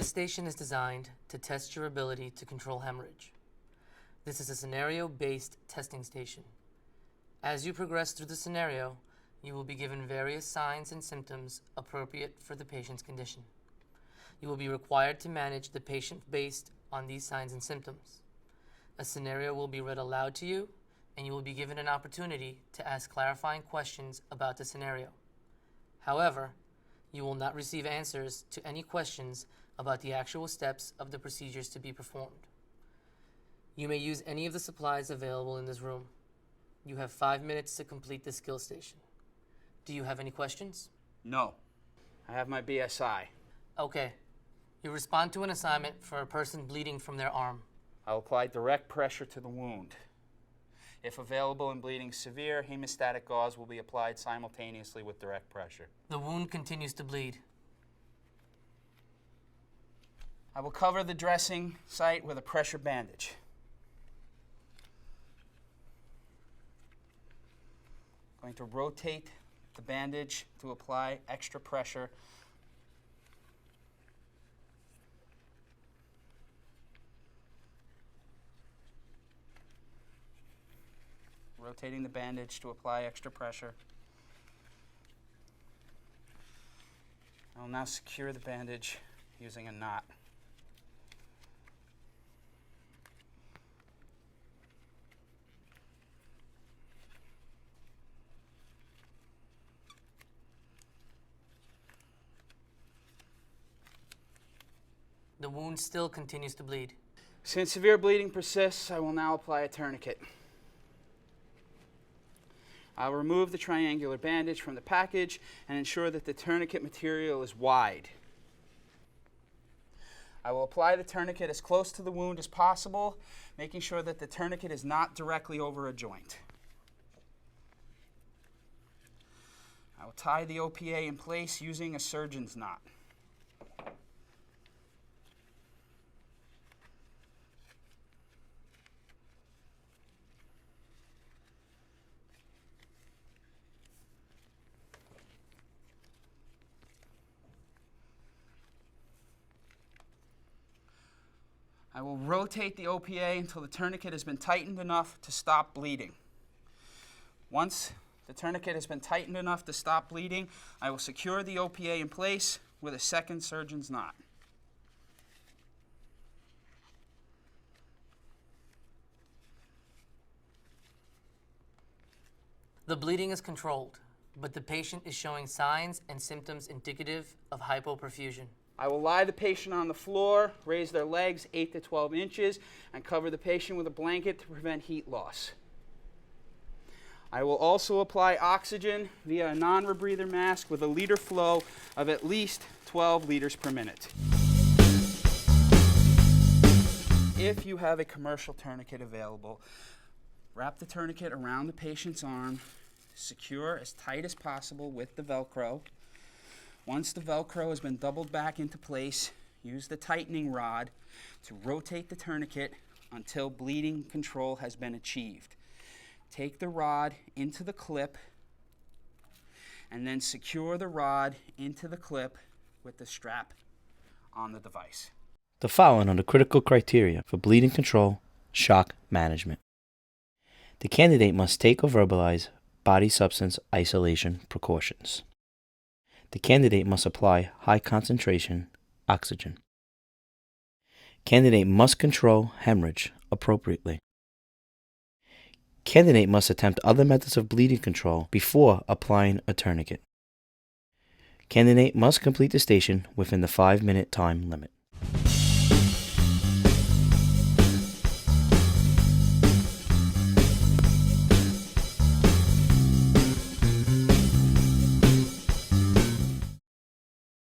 This station is designed to test your ability to control hemorrhage. This is a scenario-based testing station. As you progress through the scenario, you will be given various signs and symptoms appropriate for the patient's condition. You will be required to manage the patient based on these signs and symptoms. A scenario will be read aloud to you, and you will be given an opportunity to ask clarifying questions about the scenario. However, you will not receive answers to any questions about the actual steps of the procedures to be performed. You may use any of the supplies available in this room. You have 5 minutes to complete the skill station. Do you have any questions? No. I have my BSI. Okay. You respond to an assignment for a person bleeding from their arm. I'll apply direct pressure to the wound. If available and bleeding severe, hemostatic gauze will be applied simultaneously with direct pressure. The wound continues to bleed. I will cover the dressing site with a pressure bandage. Going to rotate the bandage to apply extra pressure. Rotating the bandage to apply extra pressure. I'll now secure the bandage using a knot. The wound still continues to bleed. Since severe bleeding persists, I will now apply a tourniquet. I'll remove the triangular bandage from the package and ensure that the tourniquet material is wide. I will apply the tourniquet as close to the wound as possible, making sure that the tourniquet is not directly over a joint. I will tie the OPA in place using a surgeon's knot. I will rotate the OPA until the tourniquet has been tightened enough to stop bleeding. Once the tourniquet has been tightened enough to stop bleeding, I will secure the OPA in place with a second surgeon's knot. The bleeding is controlled, but the patient is showing signs and symptoms indicative of hypoperfusion. I will lie the patient on the floor, raise their legs 8 to 12 inches, and cover the patient with a blanket to prevent heat loss. I will also apply oxygen via a non-rebreather mask with a liter flow of at least 12 liters per minute. If you have a commercial tourniquet available, wrap the tourniquet around the patient's arm, secure as tight as possible with the Velcro. Once the Velcro has been doubled back into place, use the tightening rod to rotate the tourniquet until bleeding control has been achieved. Take the rod into the clip and then secure the rod into the clip with the strap on the device. The following are the critical criteria for bleeding control, shock management. The candidate must take or verbalize body substance isolation precautions. The candidate must apply high concentration oxygen. Candidate must control hemorrhage appropriately. Candidate must attempt other methods of bleeding control before applying a tourniquet. Candidate must complete the station within the 5-minute time limit.